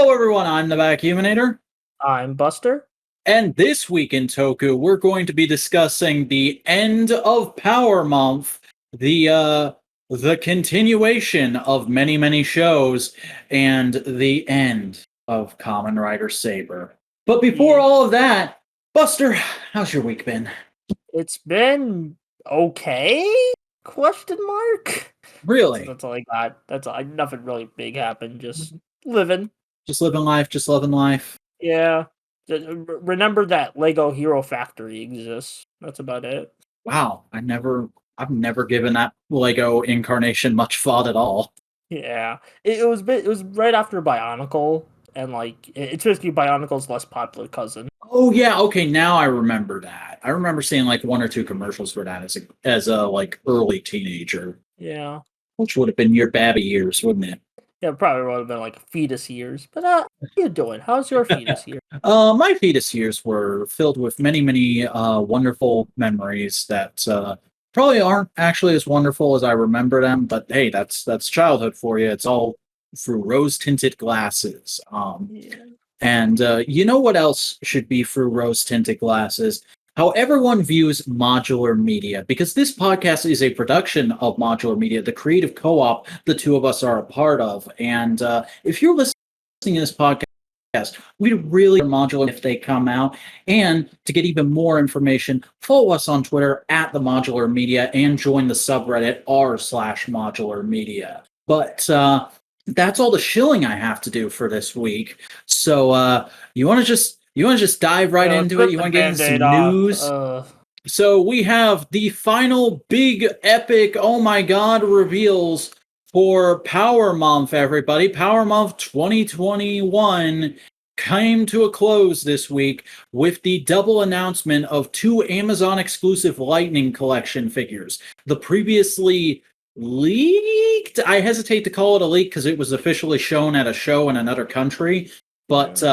Hello, everyone. I'm the Vacuuminator. I'm Buster. And this week in Toku, we're going to be discussing the end of Power Month, the continuation of many, many shows, and the end of Kamen Rider Saber. But before all of that, Buster, how's your week been? It's been okay? Question mark. Really? That's all I got. That's all. Nothing really big happened. Just living. Just living life, just loving life. Yeah. Remember that Lego Hero Factory exists. That's about it. Wow, I've never given that Lego incarnation much thought at all. Yeah. It was right after Bionicle, and like it's basically Bionicle's less popular cousin. Oh yeah, okay, now I remember that. I remember seeing like one or two commercials for that as a like early teenager. Yeah. Which would have been your babby years, wouldn't it? Yeah, probably would have been like fetus years. But how you doing? How's your fetus year? My fetus years were filled with many, many wonderful memories that probably aren't actually as wonderful as I remember them, but hey, that's childhood for you. It's all through rose-tinted glasses. And you know what else should be through rose-tinted glasses? How everyone views modular media, because this podcast is a production of modular media, the creative co-op the two of us are a part of. And if you're listening to this podcast, we'd really modular if they come out. And to get even more information, follow us on Twitter at the Modular Media and join the subreddit r/modular media. But that's all the shilling I have to do for this week. So you want to just dive right into it? You want to get into some news? So we have the final big epic, oh my god, reveals for Power Month, everybody. Power Month 2021 came to a close this week with the double announcement of two Amazon exclusive Lightning Collection figures. The previously leaked, I hesitate to call it a leak because it was officially shown at a show in another country, but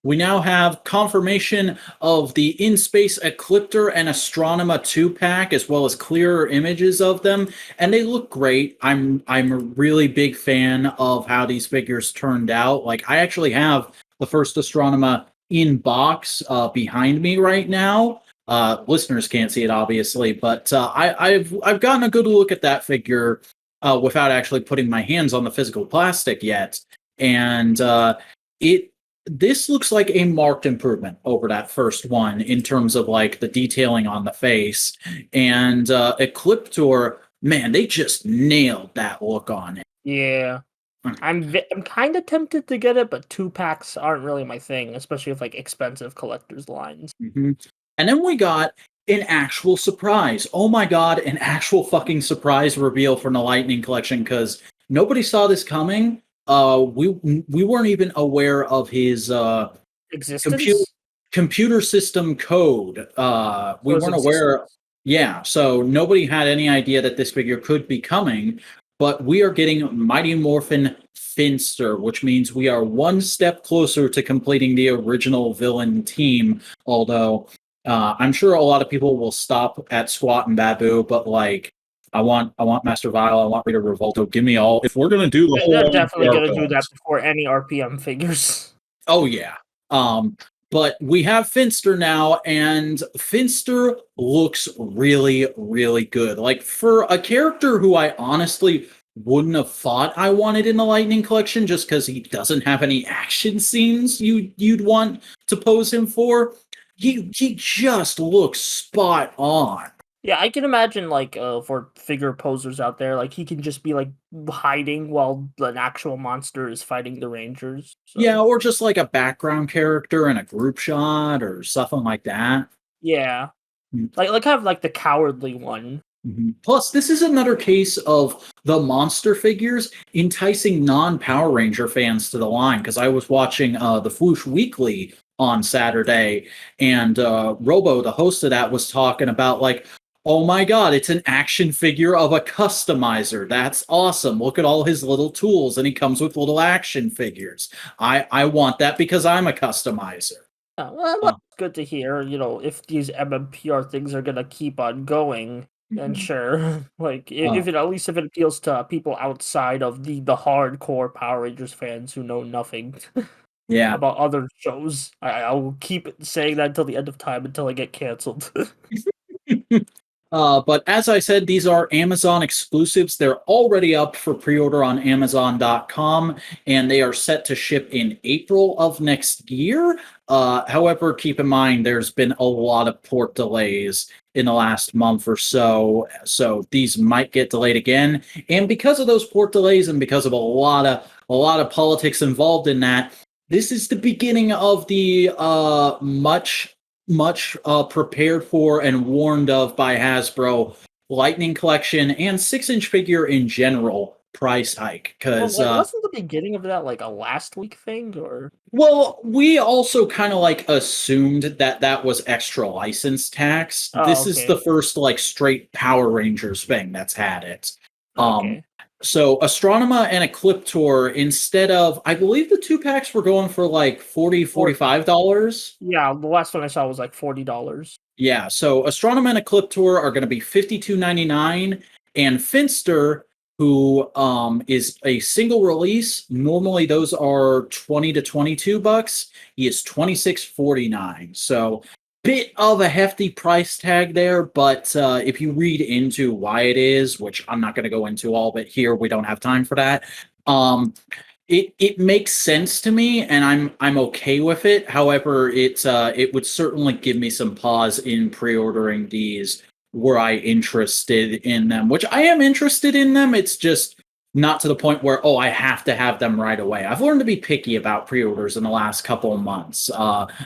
we now have confirmation of the in-space Ecliptor and Astronema 2-pack, as well as clearer images of them, and they look great. I'm a really big fan of how these figures turned out. Like, I actually have the first Astronema in box behind me right now. Listeners can't see it, obviously, but I've gotten a good look at that figure without actually putting my hands on the physical plastic yet, and this looks like a marked improvement over that first one in terms of like the detailing on the face. And Ecliptor, man, they just nailed that look on it. Yeah. I'm kind of tempted to get it, but 2-packs aren't really my thing, especially with like expensive collector's lines. Mm-hmm. And then we got an actual surprise. Oh my god, an actual fucking surprise reveal from the Lightning Collection, because nobody saw this coming. We weren't even aware of his existence? Computer system code. We weren't aware. Yeah, so nobody had any idea that this figure could be coming. But we are getting Mighty Morphin Finster, which means we are one step closer to completing the original villain team. Although I'm sure a lot of people will stop at Squat and Babu, but like, I want Master Vile, I want Rita Revolto. Give me all. If we're gonna do the whole, they're definitely gonna do that before any RPM figures. Oh yeah. But we have Finster now, and Finster looks really, really good. Like, for a character who I honestly wouldn't have thought I wanted in the Lightning Collection, just because he doesn't have any action scenes you'd want to pose him for. He just looks spot on. Yeah, I can imagine, like, for figure posers out there, like, he can just be, like, hiding while an actual monster is fighting the Rangers. So. Yeah, or just, like, a background character in a group shot or something like that. Yeah. Like kind of like the cowardly one. Mm-hmm. Plus, this is another case of the monster figures enticing non-Power Ranger fans to the line, because I was watching the Foosh Weekly on Saturday, and Robo, the host of that, was talking about, like, oh my god, it's an action figure of a customizer. That's awesome. Look at all his little tools, and he comes with little action figures. I want that because I'm a customizer. Well, that's good to hear. You know, if these MMPR things are going to keep on going, then sure. Like, if it appeals to people outside of the hardcore Power Rangers fans who know nothing. Yeah. about other shows. I will keep saying that until the end of time until I get canceled. But as I said, these are Amazon exclusives. They're already up for pre-order on Amazon.com, and they are set to ship in April of next year. However, keep in mind there's been a lot of port delays in the last month or so these might get delayed again. And because of those port delays, and because of a lot of politics involved in that, this is the beginning of the much prepared for and warned of by Hasbro Lightning Collection and 6-inch figure in general price hike. Well, Because, like, wasn't the beginning of that like a last week thing, or? well, we also kind of like assumed that that was extra license tax. Oh, This is the okay, first like straight Power Rangers thing that's had it. Um, okay. so Astronema and Ecliptor, instead of, I believe the two packs were going for like 40 Or $45. yeah, the last one I saw was like $40. Yeah, so Astronema and Ecliptor are going to be 52.99, and Finster, who is a single release, normally those are 20 to 22 bucks. He is 26.49. So bit of a hefty price tag there, but if you read into why it is, which I'm not going to go into all of it here, we don't have time for that. It makes sense to me, and I'm okay with it. However, it would certainly give me some pause in pre-ordering these were I interested in them, which I am interested in them. It's just not to the point where, oh, I have to have them right away. I've learned to be picky about pre-orders in the last couple of months.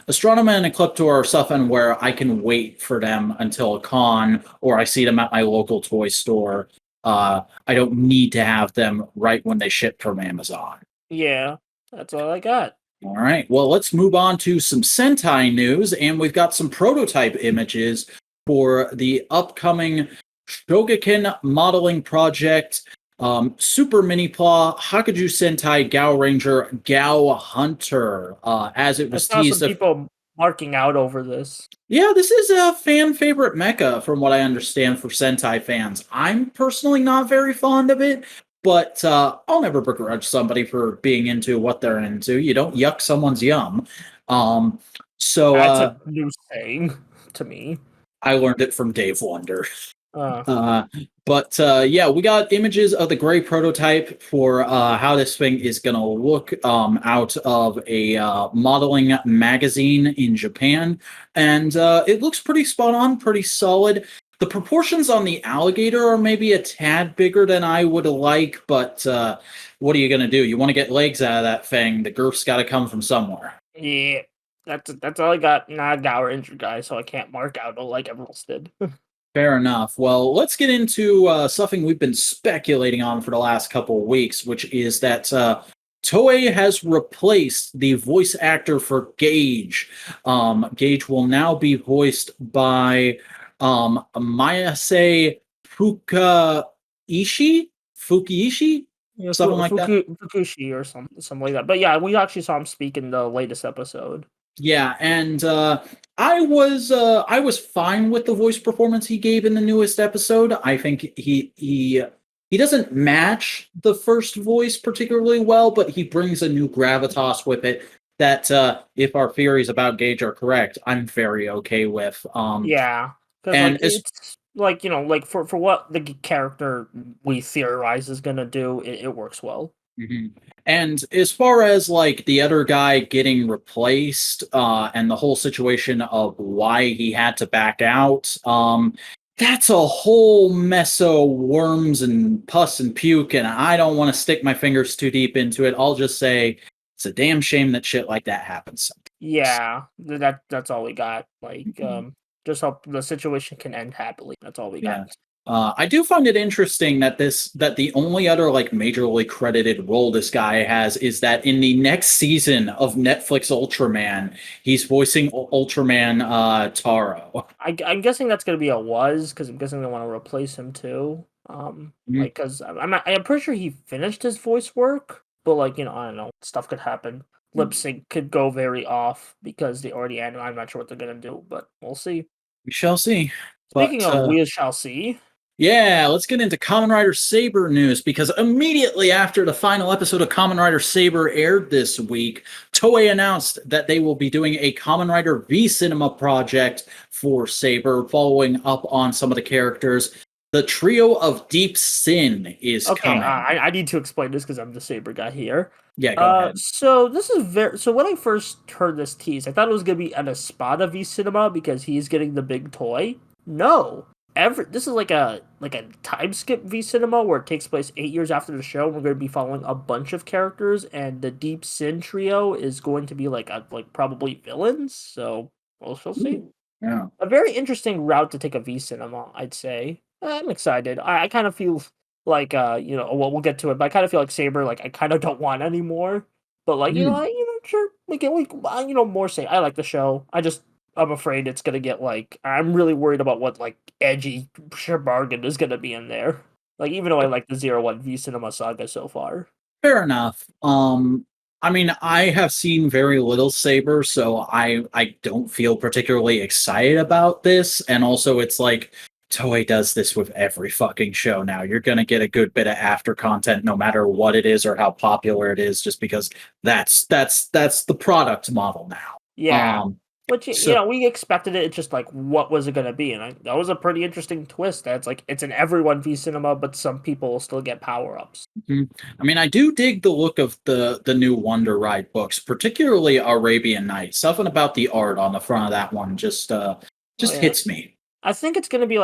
Astronomer and Ecliptor are something where I can wait for them until a con or I see them at my local toy store. I don't need to have them right when they ship from Amazon. Yeah, that's all I got. All right. Well, let's move on to some Sentai news, and we've got some prototype images for the upcoming Shokugan modeling project, Super Mini Paw, Hakuju Sentai, Gao Ranger, GaoHunter, as it I was saw some teased. people marking out over this. Yeah, this is a fan favorite mecha, from what I understand, for Sentai fans. I'm personally not very fond of it, but I'll never begrudge somebody for being into what they're into. You don't yuck someone's yum. Um, so That's a new saying to me. I learned it from Dave Wonder. Uh, Uh, but yeah, we got images of the gray prototype for how this thing is going to look out of a modeling magazine in Japan. And it looks pretty spot on, pretty solid. The proportions on the alligator are maybe a tad bigger than I would like, but what are you going to do? You want to get legs out of that thing. The girth's got to come from somewhere. yeah, that's all I got. Not a Gower injured guy, so I can't mark out like everyone else did. Fair enough. Well, let's get into something we've been speculating on for the last couple of weeks, which is that Toei has replaced the voice actor for Gage. Gage will now be voiced by Mayase Fukiishi, Yeah, something like that. Fukushi or something like that. But yeah, we actually saw him speak in the latest episode. Yeah, and I was fine with the voice performance he gave in the newest episode. I think he doesn't match the first voice particularly well, but he brings a new gravitas with it that if our theories about Gage are correct, I'm very okay with. Yeah, because And like as it's like like for what the character we theorize is gonna do, it works well. Mhm. And as far as like the other guy getting replaced, and the whole situation of why he had to back out, that's a whole mess of worms and pus and puke, and I don't want to stick my fingers too deep into it. I'll just say it's a damn shame that shit like that happens. Yeah, that's all we got. Like just hope the situation can end happily. That's all we got. Yeah. I do find it interesting that the only other like majorly credited role this guy has is that in the next season of Netflix Ultraman, he's voicing Ultraman Taro. I'm guessing that's gonna be a was because I'm guessing they want to replace him too. Mhm. Like because I'm pretty sure he finished his voice work, but like I don't know, stuff could happen. Lip sync could go very off because they already ended. I'm not sure what they're gonna do, but we'll see. We shall see. Speaking But of we shall see. Yeah, let's get into Kamen Rider Saber news because immediately after the final episode of Kamen Rider Saber aired this week, Toei announced that they will be doing a Kamen Rider V Cinema project for Saber, following up on some of the characters. The trio of Deep Sin is Okay, coming. I need to explain this because I'm the Saber guy here. Yeah, go ahead. So this is very. So when I first heard this tease, I thought it was gonna be an Espada V Cinema because he's getting the big toy. No, this is like a time skip V Cinema where it takes place 8 years after the show. We're going to be following a bunch of characters, and the Deep Sin trio is going to be like probably villains. So we'll see. Yeah. A very interesting route to take a V Cinema, I'd say. I'm excited. I kind of feel like well, we'll get to it, but I kind of feel like Saber, like I kind of don't want anymore. But like sure, we can more say I like the show. I'm afraid it's gonna get like I'm really worried about what like edgy bargain is gonna be in there. Like even though I like the 01 V Cinema Saga so far. Fair enough. I mean, I have seen very little Saber, so I don't feel particularly excited about this. And also, it's like Toei does this with every fucking show now. You're gonna get a good bit of after content, no matter what it is or how popular it is, just because that's the product model now. Yeah. Which So- we expected it. It's just like, what was it gonna be? And that was a pretty interesting twist. That's like it's an everyone V Cinema, but some people will still get power ups. I mean, I do dig the look of the new Wonder Ride books, particularly Arabian Nights. Something about the art on the front of that one just hits me. I think it's gonna be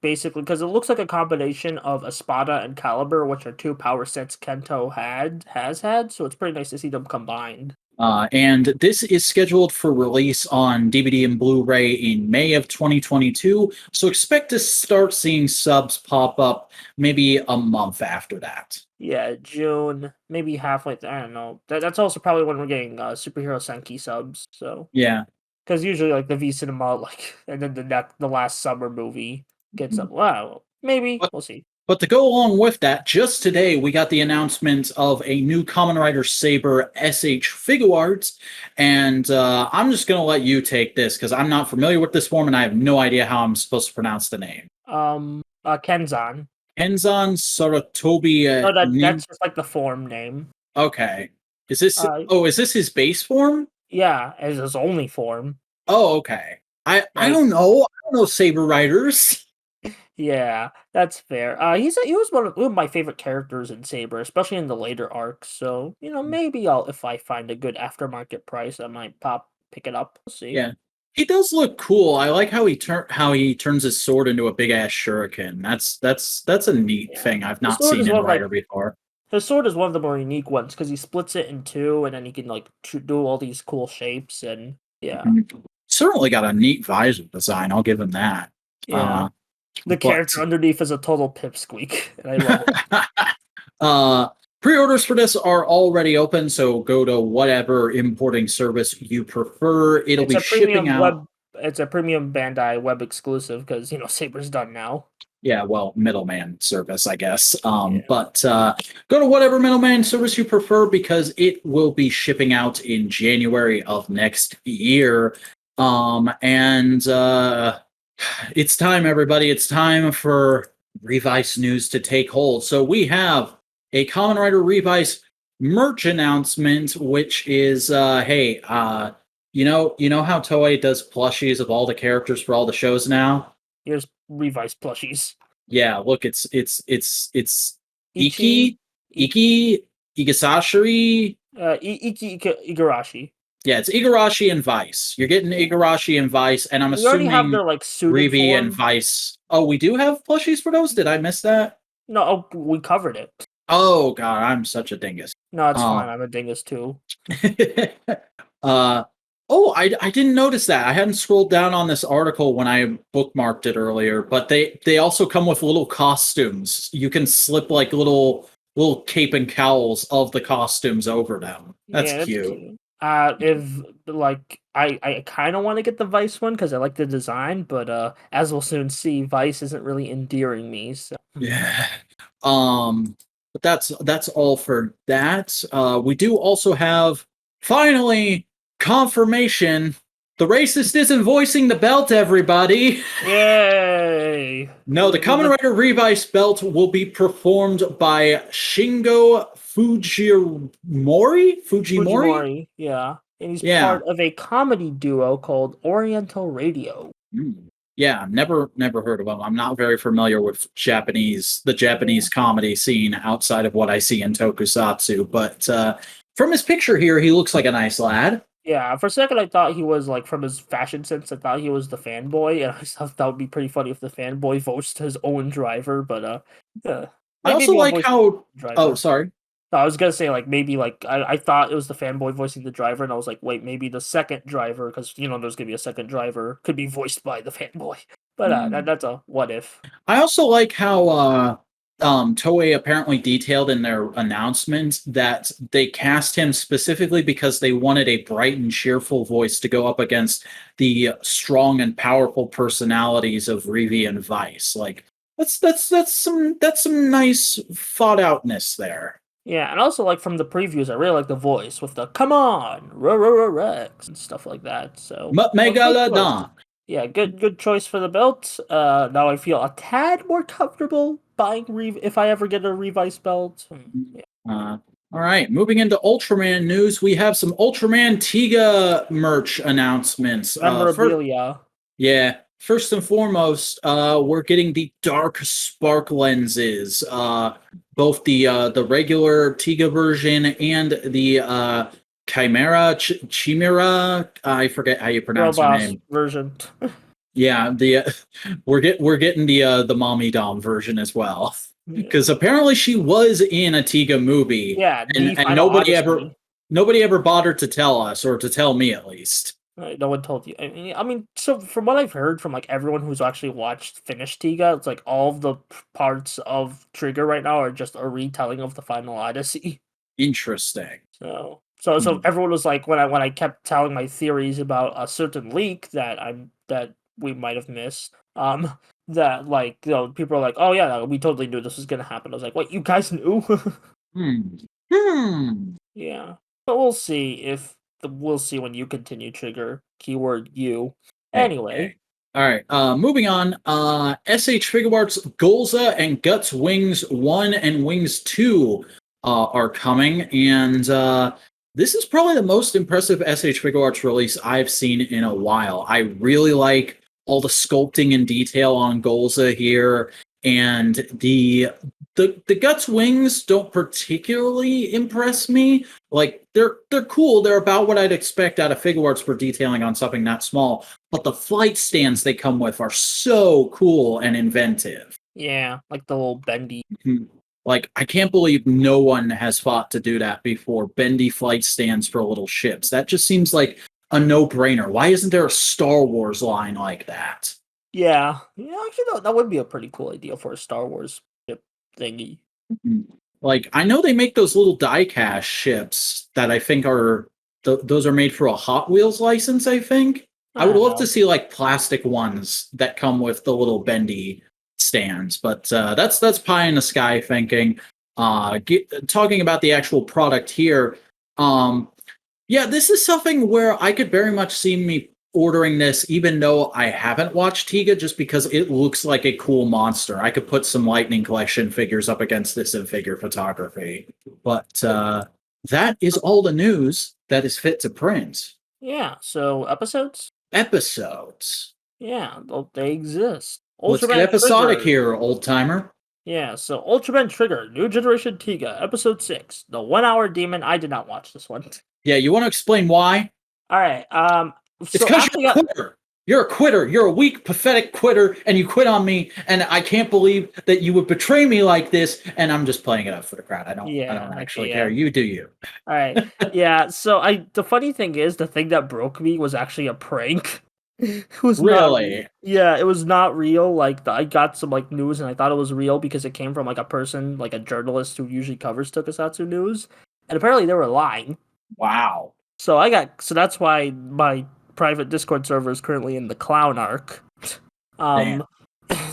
basically because it looks like a combination of Espada and Caliber, which are two power sets Kento has had. So it's pretty nice to see them combined. And this is scheduled for release on DVD and Blu-ray in May of 2022. So expect to start seeing subs pop up maybe a month after that. Yeah, June, maybe halfway. I don't know. That's also probably when we're getting Superhero Senki subs. So yeah, because usually like the V Cinema, and then the last summer movie gets up. Wow, maybe we'll see. But to go along with that, just today we got the announcement of a new Kamen Rider Saber SH Figuarts, and I'm just going to let you take this because I'm not familiar with this form and I have no idea how I'm supposed to pronounce the name. Kenzan. Kenzan Sarutobi. No, that's just like the form name. Okay. Is this? Is this his base form? Yeah, as his only form. Oh, okay. I don't know. I don't know Saber Riders. Yeah, that's fair. He was one of my favorite characters in Saber, especially in the later arcs. So maybe if I find a good aftermarket price, I might pick it up. We'll see. Yeah, he does look cool. I like how he turns his sword into a big ass shuriken. That's a neat thing I've not seen in Rider before. His sword is one of the more unique ones because he splits it in two, and then he can do all these cool shapes and yeah. Certainly got a neat visor design. I'll give him that. Yeah. The character underneath is a total pipsqueak, and I love it. Pre-orders for this are already open, so go to whatever importing service you prefer. It'll be shipping out. It's a premium Bandai web exclusive because Saber's done now. Yeah, well, middleman service, I guess. But go to whatever middleman service you prefer because it will be shipping out in January of next year. It's time, everybody. It's time for Revice news to take hold. So we have a Kamen Rider Revice merch announcement, which is, hey, you know how Toei does plushies of all the characters for all the shows now? Here's Revice plushies. Yeah, look, it's Iki, Igasashiri, Igarashi. Yeah, it's Igarashi and Vice. You're getting Igarashi and Vice, and I'm assuming have their Revi and Vice. Oh, we do have plushies for those? Did I miss that? No, we covered it. Oh god, I'm such a dingus. No, it's fine. I'm a dingus too. I didn't notice that. I hadn't scrolled down on this article when I bookmarked it earlier, but they also come with little costumes. You can slip little cape and cowls of the costumes over them. That's cute. If I kind of want to get the Vice one because I like the design, but as we'll soon see, Vice isn't really endearing me. So yeah, but that's all for that. We do also have finally confirmation The racist isn't voicing the belt, everybody. Yay! No, the Kamen Rider Revice belt will be performed by Shingo Fujimori? Fujimori, yeah. And he's Yeah. part of a comedy duo called Oriental Radio. Yeah, never heard of him. I'm not very familiar with the Japanese comedy scene outside of what I see in Tokusatsu, but from his picture here, he looks like a nice lad. Yeah, for a second I thought he was, like, from his fashion sense, I thought he was the fanboy, and I thought that would be pretty funny if the fanboy voiced his own driver, but, yeah. I also Maybe I'll like voice how... driver. Oh, sorry. No, I was gonna say, like, maybe, like, I thought it was the fanboy voicing the driver, and I was like, wait, maybe the second driver, because, there's gonna be a second driver, could be voiced by the fanboy. But, that's a what if. I also like how Toei apparently detailed in their announcement that they cast him specifically because they wanted a bright and cheerful voice to go up against the strong and powerful personalities of Revi and Vice. Like, that's some nice thought outness there. Yeah, and also, like, from the previews, I really like the voice with the "Come on, Rex" and stuff like that. So, Megalodon. yeah, good choice for the belt. Now I feel a tad more comfortable buying if I ever get a Revice belt. Yeah. All right, moving into Ultraman news, we have some Ultraman Tiga merch announcements. Memorabilia. First and foremost, we're getting the dark spark lenses. Both the regular Tiga version and the Chimera. I forget how you pronounce her name. Version. Yeah, we're getting the mommy dom version as well, because apparently she was in a Tiga movie. Yeah, and nobody ever bothered to tell us, or to tell me at least. No one told you. I mean, so from what I've heard from, like, everyone who's actually finished Tiga, it's like all of the parts of Trigger right now are just a retelling of the Final Odyssey. Interesting. So everyone was like, when I kept telling my theories about a certain leak that we might have missed, that, like, people are like, oh yeah, we totally knew this was gonna happen. I was like, wait, you guys knew? Yeah, but we'll see we'll see when you continue Trigger. Keyword you. Anyway. All right. Moving on. SH Figuarts Golza and Guts Wings 1 and Wings 2 are coming, and this is probably the most impressive SH Figuarts release I've seen in a while. I really like all the sculpting and detail on Golza here, and the Guts Wings don't particularly impress me. Like, they're cool. They're about what I'd expect out of Figuarts for detailing on something that small. But the flight stands they come with are so cool and inventive. Yeah, like the little bendy. Like, I can't believe no one has fought to do that before. Bendy flight stands for little ships. That just seems like a no-brainer. Why isn't there a Star Wars line like that? Yeah, actually, that would be a pretty cool idea for a Star Wars ship thingy. Like, I know they make those little die-cast ships that I think are... those are made for a Hot Wheels license, I think. I would love to see, like, plastic ones that come with the little bendy stands, but that's pie in the sky thinking. Talking about the actual product here, this is something where I could very much see me ordering this, even though I haven't watched Tiga, just because it looks like a cool monster. I could put some Lightning Collection figures up against this in figure photography. But that is all the news that is fit to print. Yeah, so episodes? Yeah, they exist. Let's get episodic here, old timer. Yeah, so Ultraman Trigger, New Generation Tiga, Episode 6, The 1 Hour Demon. I did not watch this one. Yeah, you want to explain why? Alright, it's because you're a quitter. You're a quitter. You're a weak, pathetic quitter, and you quit on me, and I can't believe that you would betray me like this, and I'm just playing it up for the crowd. I don't actually care. You do you. Alright, yeah, so the funny thing is, the thing that broke me was actually a prank. It was really? It was not real. Like, I got some, like, news, and I thought it was real because it came from, like, a person, like a journalist who usually covers Tokusatsu news, and apparently they were lying. Wow. So that's why my private Discord server is currently in the clown arc.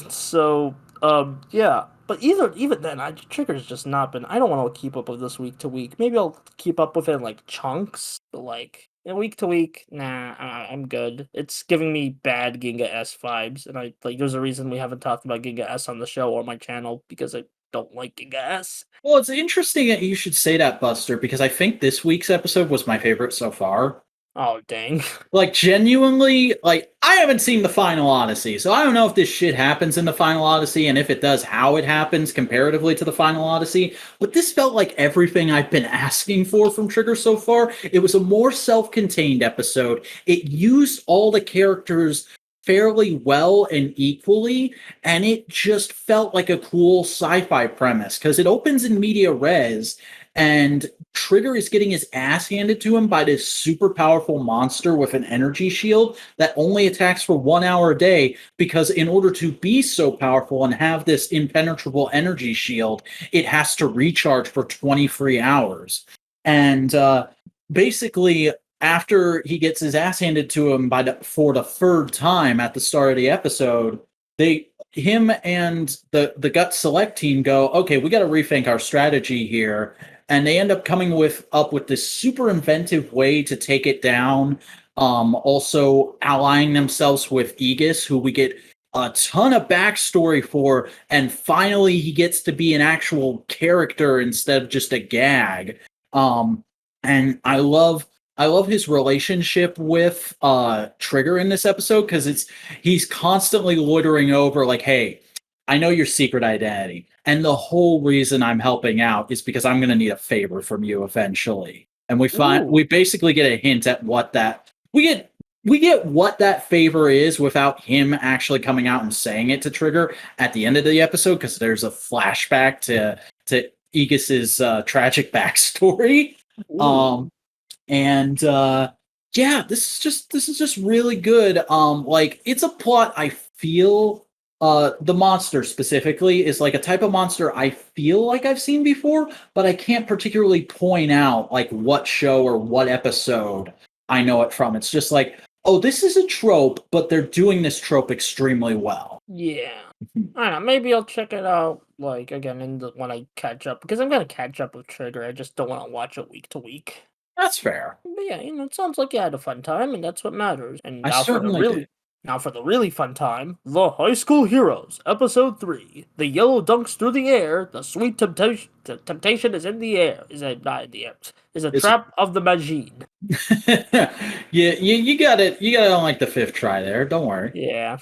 So but even then, Trigger's just not been. I don't want to keep up with this week to week. Maybe I'll keep up with it in, like, chunks, but, like, week to week, nah, I'm good. It's giving me bad Ginga S vibes, and there's a reason we haven't talked about Ginga S on the show or my channel because I don't like Ginga S. Well, it's interesting that you should say that, Buster, because I think this week's episode was my favorite so far. Oh dang! Like, genuinely, like, I haven't seen the Final Odyssey, so I don't know if this shit happens in the Final Odyssey, and if it does, how it happens comparatively to the Final Odyssey. But this felt like everything I've been asking for from Trigger so far. It was a more self-contained episode. It used all the characters fairly well and equally, and it just felt like a cool sci-fi premise, because it opens in media res, and Trigger is getting his ass handed to him by this super powerful monster with an energy shield that only attacks for 1 hour a day, because in order to be so powerful and have this impenetrable energy shield, it has to recharge for 23 hours. And basically, after he gets his ass handed to him for the third time at the start of the episode, him and the Gut Select team go, okay, we got to rethink our strategy here, and they end up coming up with this super inventive way to take it down. Also allying themselves with Aegis, who we get a ton of backstory for, and finally he gets to be an actual character instead of just a gag. And I love his relationship with Trigger in this episode, because he's constantly loitering over like, hey, I know your secret identity, and the whole reason I'm helping out is because I'm going to need a favor from you eventually. And we basically get a hint at what that we get what that favor is without him actually coming out and saying it to Trigger at the end of the episode, because there's a flashback to Aegis's tragic backstory. And yeah, this is just really good. Like, it's a plot I feel the monster specifically is like a type of monster I feel like I've seen before, but I can't particularly point out like what show or what episode I know it from. It's just like, oh, this is a trope, but they're doing this trope extremely well. Yeah. I don't know, maybe I'll check it out like again when I catch up, because I'm gonna catch up with Trigger. I just don't want to watch it week to week. That's fair. But yeah, it sounds like you had a fun time, and that's what matters. And I certainly did. now for the really fun time, The High School Heroes, Episode 3. The yellow dunks through the air, the sweet temptation is in the air. Is it not in the air? Is a trap of the machine. Yeah, you got it. You got it on like the 5th try there. Don't worry. Yeah.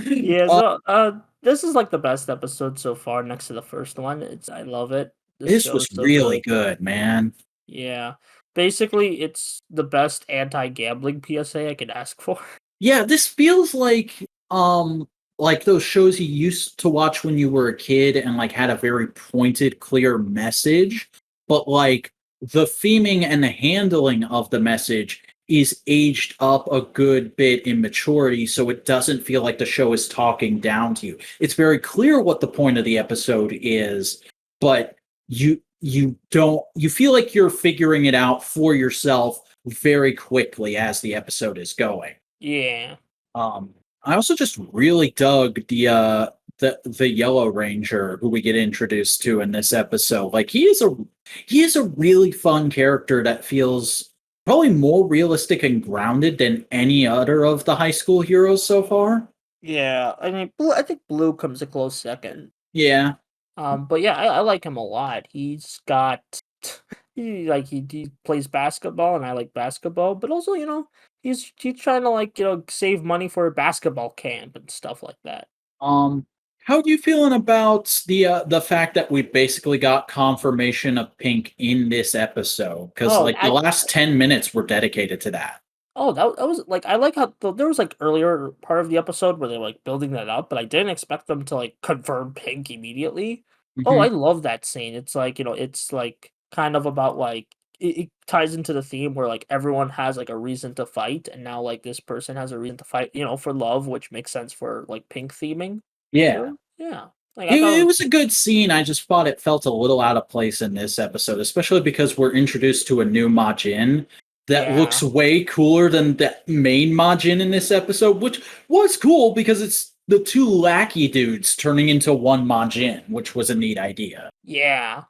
Yeah, so this is like the best episode so far next to the first one. I love it. This was so really good, man. Yeah. Basically, it's the best anti-gambling PSA I could ask for. Yeah, this feels like those shows you used to watch when you were a kid and like had a very pointed, clear message, but like the theming and the handling of the message is aged up a good bit in maturity, so it doesn't feel like the show is talking down to you. It's very clear what the point of the episode is, but you feel like you're figuring it out for yourself very quickly as the episode is going. Yeah. I also just really dug the Yellow Ranger, who we get introduced to in this episode. Like, he is a really fun character that feels probably more realistic and grounded than any other of the high school heroes so far. Yeah, I mean, I think Blue comes a close second. Yeah. But yeah, I like him a lot. He's got he plays basketball, and I like basketball, but also, he's trying to save money for a basketball camp and stuff like that. How are you feeling about the fact that we basically got confirmation of Pink in this episode? Because the last 10 minutes were dedicated to that. Oh, that was like, I like how there was like earlier part of the episode where they're like building that up, but I didn't expect them to like confirm Pink immediately. Mm-hmm. Oh, I love that scene. It's like, it's like kind of about like it ties into the theme where like everyone has like a reason to fight, and now like this person has a reason to fight, for love, which makes sense for like Pink theming. Yeah. So, yeah. Like, it was a good scene. I just thought it felt a little out of place in this episode, especially because we're introduced to a new Majin that looks way cooler than the main Majin in this episode, which was cool because it's the 2 lackey dudes turning into one Majin, which was a neat idea. Yeah.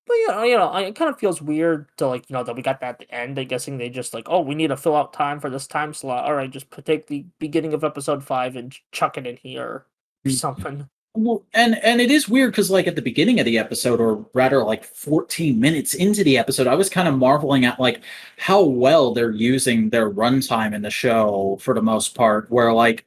But it kind of feels weird to like that we got that at the end. I'm guessing they just like, oh, we need to fill out time for this time slot. All right, just take the beginning of episode 5 and chuck it in here or something. Well, and it is weird because like at the beginning of the episode, or rather like 14 minutes into the episode, I was kind of marveling at like how well they're using their runtime in the show for the most part. Where like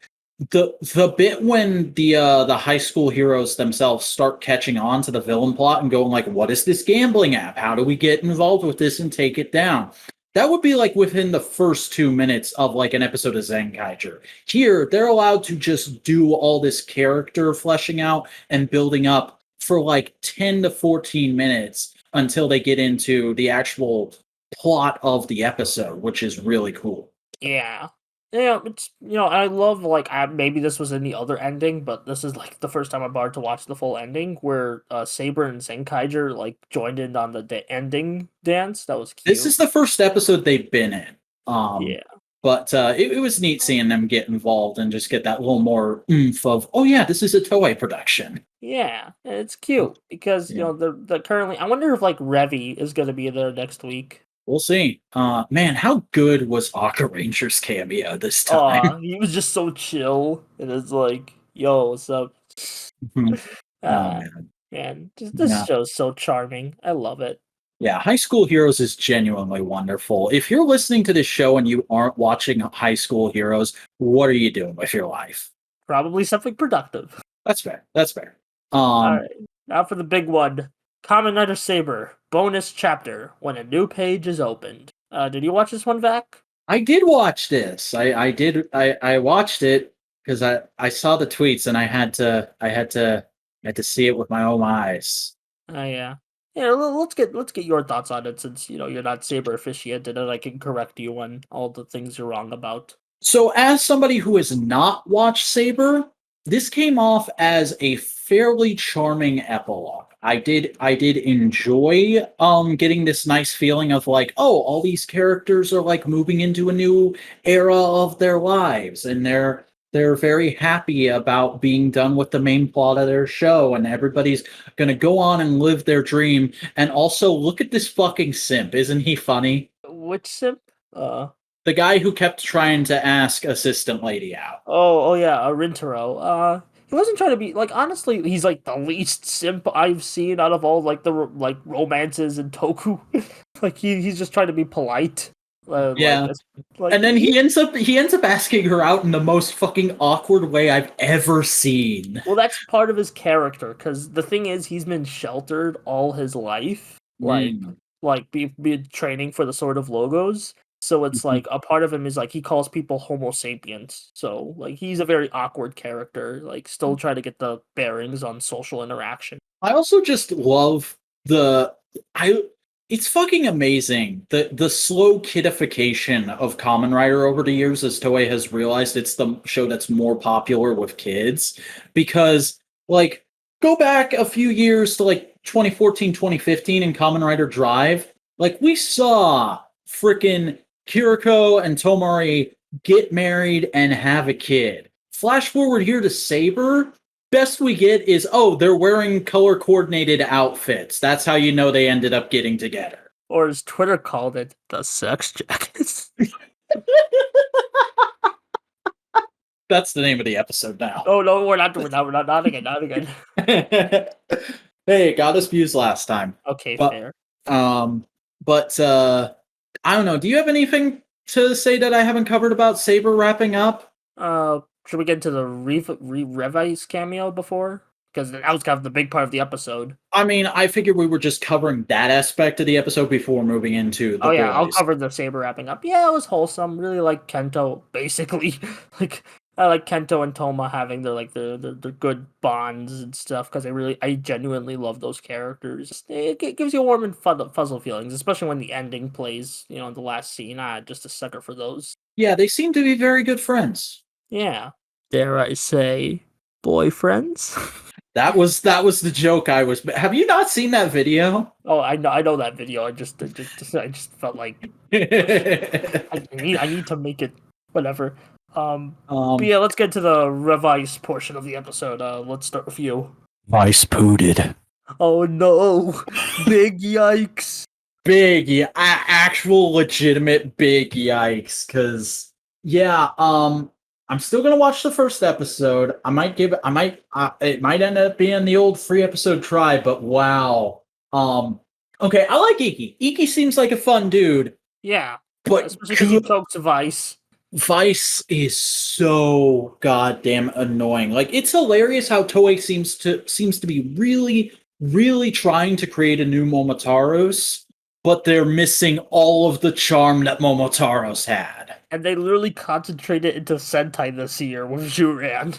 the bit when the high school heroes themselves start catching on to the villain plot and going like, what is this gambling app? How do we get involved with this and take it down? That would be like within the first 2 minutes of like an episode of Zenkaiger. Here, they're allowed to just do all this character fleshing out and building up for like 10 to 14 minutes until they get into the actual plot of the episode, which is really cool. Yeah. It's I love like maybe this was in the other ending, but this is like the first time I bothered to watch the full ending where Saber and Zenkaiger like joined in on the ending dance. That was cute. This is the first episode they've been in. Yeah. But it was neat seeing them get involved and just get that little more oomph of, oh yeah, this is a Toei production. Yeah, it's cute because the currently. I wonder if like Revi is going to be there next week. We'll see. Man, how good was Aqua Ranger's cameo this time? He was just so chill, and it's like, yo, what's up? Man, this show's so charming. I love it. Yeah, High School Heroes is genuinely wonderful. If you're listening to this show and you aren't watching High School Heroes, what are you doing with your life? Probably something productive. That's fair. That's fair. All right, now for the big one. Kamen Rider Saber, bonus chapter, when a new page is opened. Did you watch this one, Vac? I did watch this. I did. I watched it because I saw the tweets and I had to see it with my own eyes. Yeah. Yeah, let's get your thoughts on it since you're not Saber aficionated and I can correct you on all the things you're wrong about. So, as somebody who has not watched Saber, this came off as a fairly charming epilogue. I did enjoy getting this nice feeling of like, oh, all these characters are like moving into a new era of their lives, and they're very happy about being done with the main plot of their show, and everybody's gonna go on and live their dream. And also, look at this fucking simp, isn't he funny? Which simp? The guy who kept trying to ask assistant lady out. Oh yeah, Rintaro. He wasn't trying to be like, honestly, he's like the least simp I've seen out of all like the romances in Toku. Like he's just trying to be polite. Yeah, and then he ends up asking her out in the most fucking awkward way I've ever seen. Well, that's part of his character because the thing is, he's been sheltered all his life, like be training for the Sword of Logos. So it's like a part of him is like he calls people Homo sapiens. So like he's a very awkward character, like still trying to get the bearings on social interaction. I also just love it's fucking amazing the slow kidification of Kamen Rider over the years as Toei has realized it's the show that's more popular with kids. Because like go back a few years to like 2014, 2015 in Kamen Rider Drive, like we saw freaking Kiriko and Tomari get married and have a kid. Flash forward here to Saber. Best we get is, oh, they're wearing color-coordinated outfits. That's how you know they ended up getting together. Or as Twitter called it, the sex jackets. That's the name of the episode now. Oh, no, we're not doing that. We're not again. Hey, got us views last time. Okay, fair. But I don't know. Do you have anything to say that I haven't covered about Saber wrapping up? Should we get into the Revice cameo before? Because that was kind of the big part of the episode. I mean, I figured we were just covering that aspect of the episode before moving into the boys. I'll cover the Saber wrapping up. Yeah, it was wholesome. Really like Kento, basically. Like I like Kento and Toma having their good bonds and stuff because I genuinely love those characters. It gives you warm and fuzzle feelings, especially when the ending plays. In the last scene, just a sucker for those. Yeah, they seem to be very good friends. Yeah, dare I say, boyfriends? That was the joke I was. Have you not seen that video? Oh, I know that video. I just felt like I need to make it. Whatever. But yeah, let's get to the Revice portion of the episode. Let's start with you. Vice Pooted. Oh no! Big yikes! Actual legitimate big yikes. Because yeah, I'm still gonna watch the first episode. It might end up being the old free episode try, but wow. Okay, I like Iki. Iki seems like a fun dude, Yeah, but especially because he chokes Vice. Vice is so goddamn annoying. Like it's hilarious how Toei seems to be really trying to create a new Momotaros, but they're missing all of the charm that Momotaros had. And they literally concentrated into Sentai this year with Juran.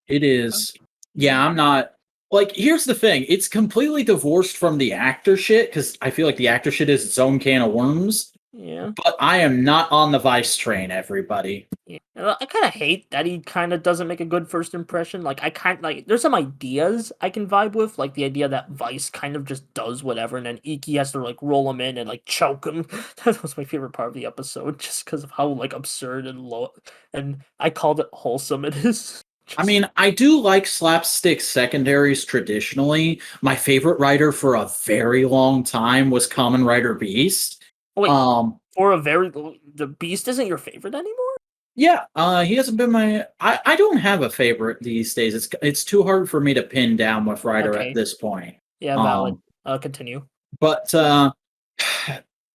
It is. Yeah, I'm not like here's the thing. It's completely divorced from the actor shit cuz I feel like the actor shit is its own can of worms, Yeah. but I am not on the Vice train, everybody. Yeah. I kind of hate that he kind of doesn't make a good first impression. Like, I kind like, there's some ideas I can vibe with, like the idea that Vice kind of just does whatever, and then Iki has to like roll him in and like choke him. That was my favorite part of the episode, just because of how like absurd and low, and I called it wholesome it is. I mean, I do like slapstick secondaries traditionally. My favorite writer for a very long time was Kamen Rider Beast. Oh, wait, Um, for a very the Beast isn't your favorite anymore? yeah, he hasn't been my. I don't have a favorite these days. It's too hard for me to pin down with writer at Okay, this point. yeah, valid. Continue. But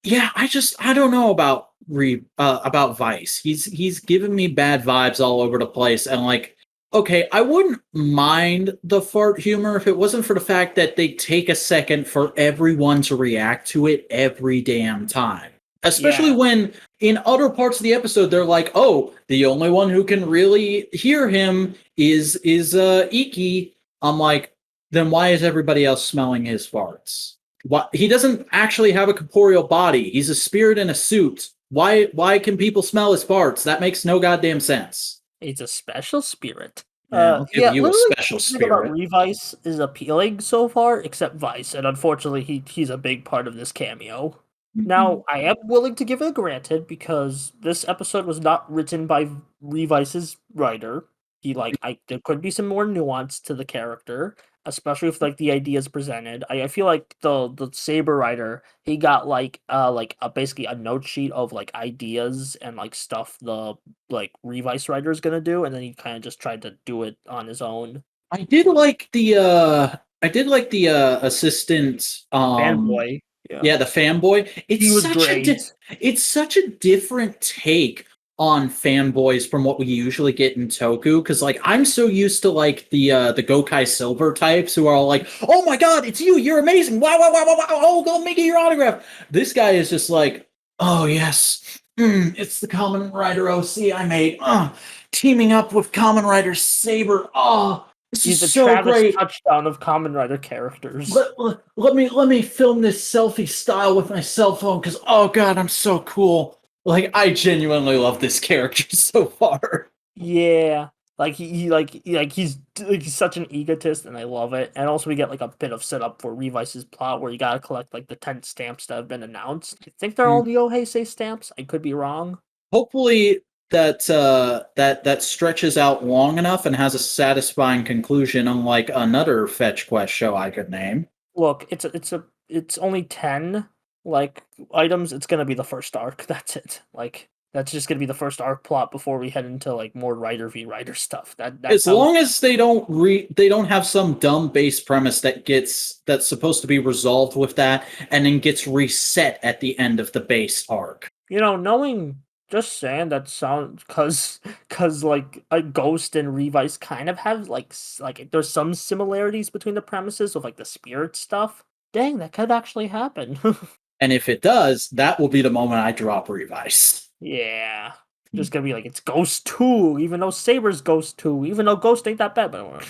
yeah, I don't know about Vice. He's given me bad vibes all over the place, and like, okay, I wouldn't mind the fart humor if it wasn't for the fact that they take a second for everyone to react to it every damn time. Especially Yeah, when in other parts of the episode they're like, "Oh, the only one who can really hear him is Iki." I'm like, then why is everybody else smelling his farts? What he doesn't actually have a corporeal body. He's a spirit in a suit. Why can people smell his farts? That makes no goddamn sense. he's a special spirit. Yeah, I'll give Yeah, you a literally special everything about spirit. Revice is appealing so far, except Vice, and unfortunately, he's a big part of this cameo. Now, I am willing to give it granted because this episode was not written by Revice's writer. There could be some more nuance to the character, especially if like the ideas presented. I feel like the Saber writer he got basically a note sheet of like ideas and like stuff the like Revice writer is gonna do, and then he kind of just tried to do it on his own. I did like the assistant Fanboy, yeah, yeah, the fanboy. he was great. It's such a different take on fanboys from what we usually get in Toku cuz like I'm so used to like the Gokai Silver types who are all like, "Oh my god, it's you. You're amazing. Wow, wow, wow, wow, wow. Oh, go make your autograph." This guy is just like, "Oh, yes. It's the Common Rider OC I made. Teaming up with Common Rider Saber. Oh, this He's is the so Travis great. touchdown of Kamen Rider characters. Let me film this selfie style with my cell phone because oh god, I'm so cool. Like I genuinely love this character so far. Yeah, like he's such an egotist, and I love it. And also, we get like a bit of setup for Revice's plot, where you gotta collect like the 10 stamps that have been announced. I think they're all the Heisei stamps. I could be wrong. Hopefully that stretches out long enough and has a satisfying conclusion, unlike another fetch quest show I could name. Look, it's only 10 like items. It's gonna be the first arc. That's it. Like that's just gonna be the first arc plot before we head into like more writer v writer stuff. That's As how. long as they don't have some dumb base premise that's supposed to be resolved with that and then gets reset at the end of the base arc. Knowing just saying that sound cause like a Ghost and Revice kind of have like there's some similarities between the premises of like the spirit stuff. Dang, that could actually happen. And if it does, that will be the moment I drop Revice. Yeah. Just gonna be like it's Ghost 2, even though Saber's Ghost 2, even though Ghost ain't that bad, but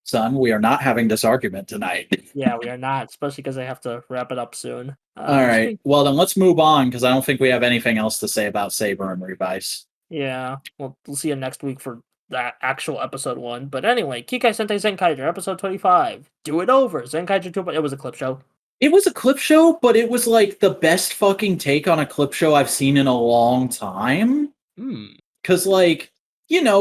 Son, we are not having this argument tonight. yeah, we are not, especially because I have to wrap it up soon. All right. Well, then let's move on because I don't think we have anything else to say about Saber and Revice. Yeah, we'll see you next week for that actual episode 1. But anyway, Kikai Sentai Zenkaiger, episode 25. Do it over. Zenkaiger 2. It was a clip show. It was a clip show, but it was like the best fucking take on a clip show I've seen in a long time. Hmm. Because, like,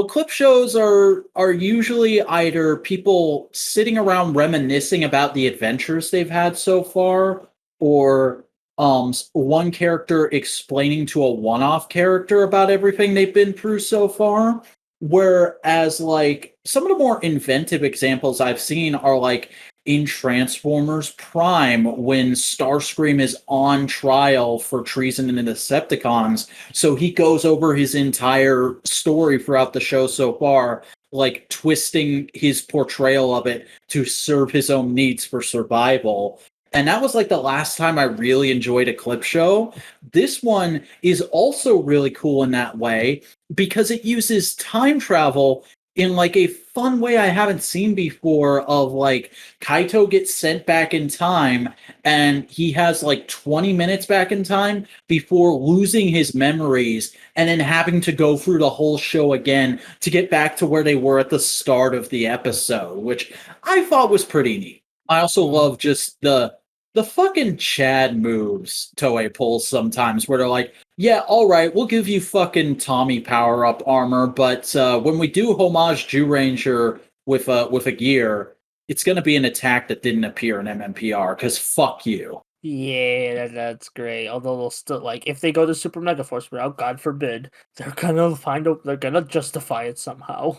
clip shows are usually either people sitting around reminiscing about the adventures they've had so far, or one character explaining to a one-off character about everything they've been through so far. Whereas, like, some of the more inventive examples I've seen are like in Transformers Prime when Starscream is on trial for treason in the Decepticons. So he goes over his entire story throughout the show so far, like twisting his portrayal of it to serve his own needs for survival. And that was like the last time I really enjoyed a clip show. This one is also really cool in that way because it uses time travel in like a fun way I haven't seen before, of like Kaito gets sent back in time and he has like 20 minutes back in time before losing his memories and then having to go through the whole show again to get back to where they were at the start of the episode, which I thought was pretty neat. I also love just the fucking Chad moves Toei pulls sometimes, where they're like, yeah, all right, we'll give you fucking Tommy power-up armor, but when we do homage Jew Ranger with a gear, it's going to be an attack that didn't appear in MMPR, because fuck you. Yeah, that's great. Although they'll still, like, if they go to Super Mega Force route, God forbid, they're gonna justify it somehow.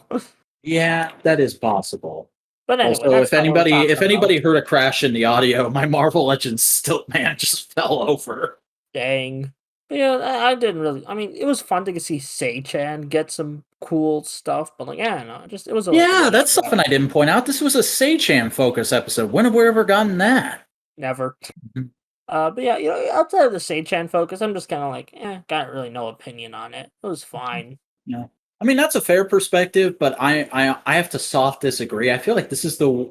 Yeah, that is possible. But anyway, Also, that's if not what we're anybody talking about. heard a crash in the audio, my Marvel Legends stilt man just fell over. Dang. But yeah, I didn't really. I mean, it was fun to see Sei-chan get some cool stuff, but like, yeah, no, just it was a, like, Yeah, that's something I didn't point out. This was a Sei-chan focus episode. When have we ever gotten that? Never. Mhm. But yeah, outside of the Sei-chan focus, I'm just kind of like, got really no opinion on it. It was fine. Yeah. I mean, that's a fair perspective, but I have to soft disagree. I feel like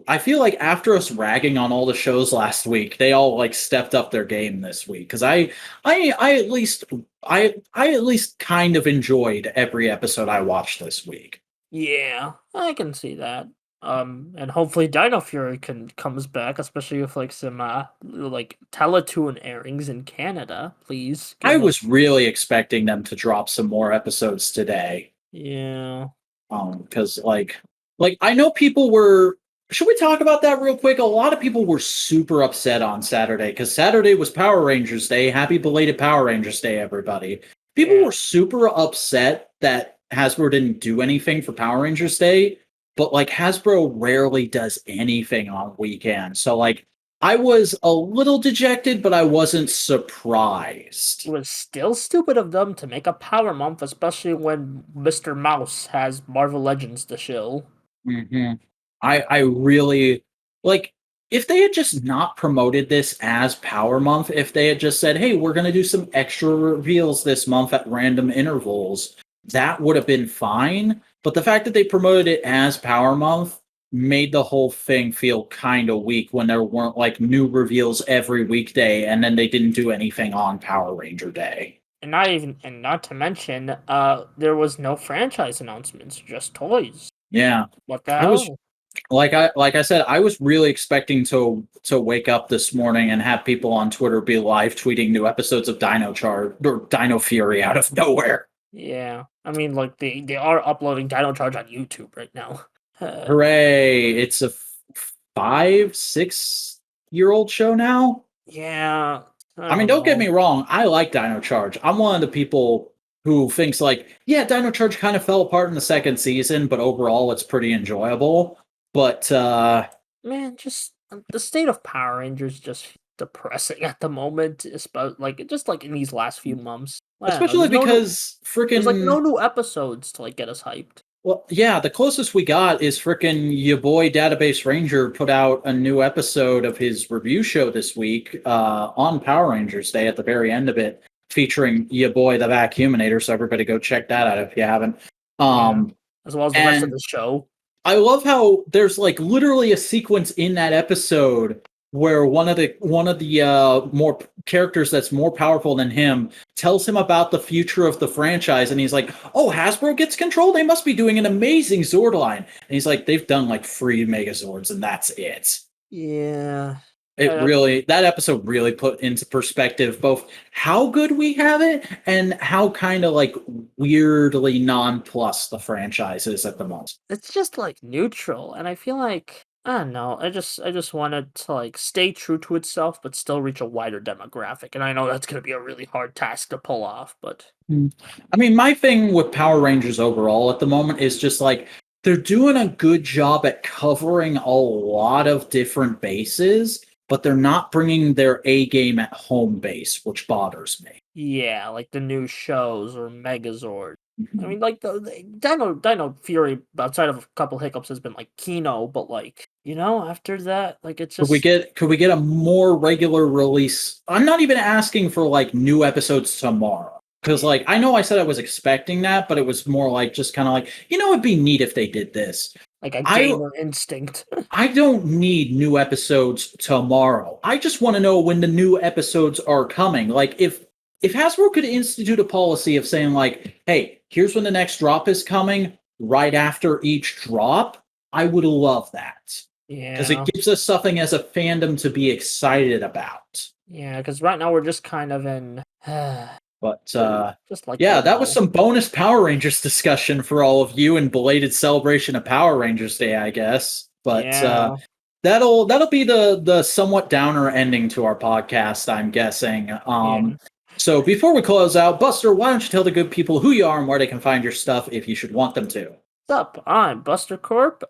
I feel like after us ragging on all the shows last week, they all like stepped up their game this week, because I at least kind of enjoyed every episode I watched this week. Yeah, I can see that. And hopefully Dino Fury comes back, especially with like some like Teletoon airings in Canada. Please. I was really expecting them to drop some more episodes today. Yeah. Because like I know people were. Should we talk about that real quick? A lot of people were super upset on Saturday because Saturday was Power Rangers Day. Happy belated Power Rangers Day, everybody. People were super upset that Hasbro didn't do anything for Power Rangers Day, but like Hasbro rarely does anything on weekends. So like I was a little dejected, but I wasn't surprised. It was still stupid of them to make a Power Month, especially when Mr. Mouse has Marvel Legends to shill. Mm-hmm. I really like, if they had just not promoted this as Power Month, if they had just said, hey, we're going to do some extra reveals this month at random intervals, that would have been fine. But the fact that they promoted it as Power Month made the whole thing feel kind of weak when there weren't like new reveals every weekday and then they didn't do anything on Power Ranger Day. And not to mention, there was no franchise announcements, just toys. Yeah. What the hell? Like I said, I was really expecting to wake up this morning and have people on Twitter be live tweeting new episodes of Dino Charge or Dino Fury out of nowhere. Yeah, I mean, like they are uploading Dino Charge on YouTube right now. Hooray! It's a 5-6-year-old show now. Yeah, I mean, don't get me wrong. I like Dino Charge. I'm one of the people who thinks like, yeah, Dino Charge kind of fell apart in the second season, but overall it's pretty enjoyable. But man, just the state of Power Rangers just depressing at the moment. Just like in these last few months, especially because there's like no freaking new episodes to like get us hyped. well, yeah, the closest we got is frickin' your boy Database Ranger put out a new episode of his review show this week on Power Rangers Day at the very end of it, featuring your boy the Vacuuminator. So everybody go check that out if you haven't. As well as the rest of the show. I love how there's like literally a sequence in that episode where one of the more characters that's more powerful than him tells him about the future of the franchise, and he's like, "Oh, Hasbro gets control. They must be doing an amazing Zord line." And he's like, "They've done like 3 Megazords, and that's it." Yeah, That episode really put into perspective both how good we have it and how kind of like weirdly nonplussed the franchise is at the moment. It's just like neutral, and I feel like I don't know. I just wanted to like stay true to itself, but still reach a wider demographic. And I know that's gonna be a really hard task to pull off, but I mean, my thing with Power Rangers overall at the moment is just like they're doing a good job at covering a lot of different bases, but they're not bringing their A game at home base, which bothers me. yeah, like the new shows or Megazord. I mean, like the Dino Fury, outside of a couple hiccups, has been like Kino, but like after that, like it's just Could we get a more regular release? I'm not even asking for like new episodes tomorrow. Because like I know I said I was expecting that, but it was more like just kind of like, it'd be neat if they did this. like a gamer instinct. I don't need new episodes tomorrow. I just want to know when the new episodes are coming. Like if Hasbro could institute a policy of saying like, hey, here's when the next drop is coming, right after each drop, I would love that. Yeah, because it gives us something as a fandom to be excited about. Yeah, because right now we're just kind of in. But just like that was some bonus Power Rangers discussion for all of you and belated celebration of Power Rangers Day, I guess. But that'll be the somewhat downer ending to our podcast, I'm guessing. So before we close out, Buster, why don't you tell the good people who you are and where they can find your stuff if you should want them to? What's up? I'm Buster Corp.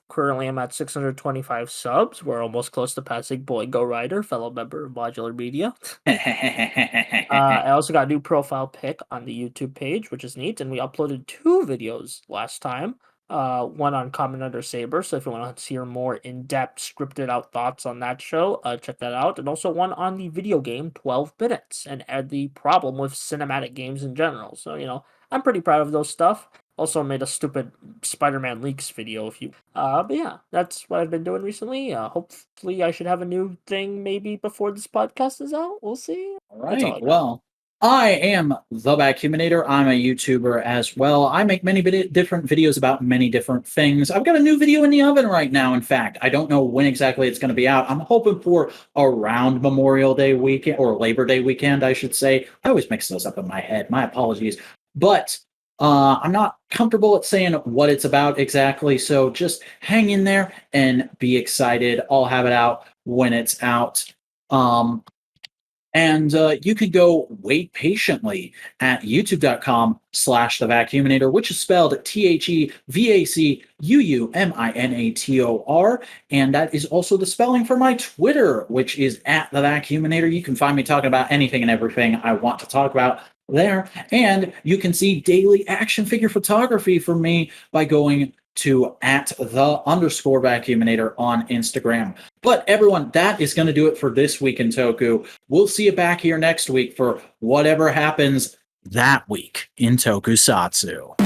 Currently I'm at 625 subs. We're almost close to passing Boy Go Rider, fellow member of Modular Media. I also got a new profile pic on the YouTube page, which is neat, and we uploaded 2 videos last time. One on Kamen under Saber, so if you want to hear more in-depth, scripted-out thoughts on that show, check that out. And also one on the video game 12 Minutes, and the problem with cinematic games in general. So, I'm pretty proud of those stuff. Also made a stupid Spider-Man leaks video but yeah, that's what I've been doing recently. Hopefully I should have a new thing maybe before this podcast is out. We'll see. All right. Well, I am the Vacuuminator. I'm a YouTuber as well. I make many different videos about many different things. I've got a new video in the oven right now, in fact. I don't know when exactly it's going to be out. I'm hoping for around Memorial Day weekend, or Labor Day weekend, I should say. I always mix those up in my head. My apologies. But I'm not comfortable at saying what it's about exactly, so just hang in there and be excited. I'll have it out when it's out. And you could go wait patiently at youtube.com/thevacuuminator, which is spelled THEVACUUMINATOR. And that is also the spelling for my Twitter, which is @thevacuuminator. You can find me talking about anything and everything I want to talk about there. And you can see daily action figure photography from me by going to @the_vacuuminator on Instagram. But everyone, that is going to do it for this week in Toku. We'll see you back here next week for whatever happens that week in Tokusatsu.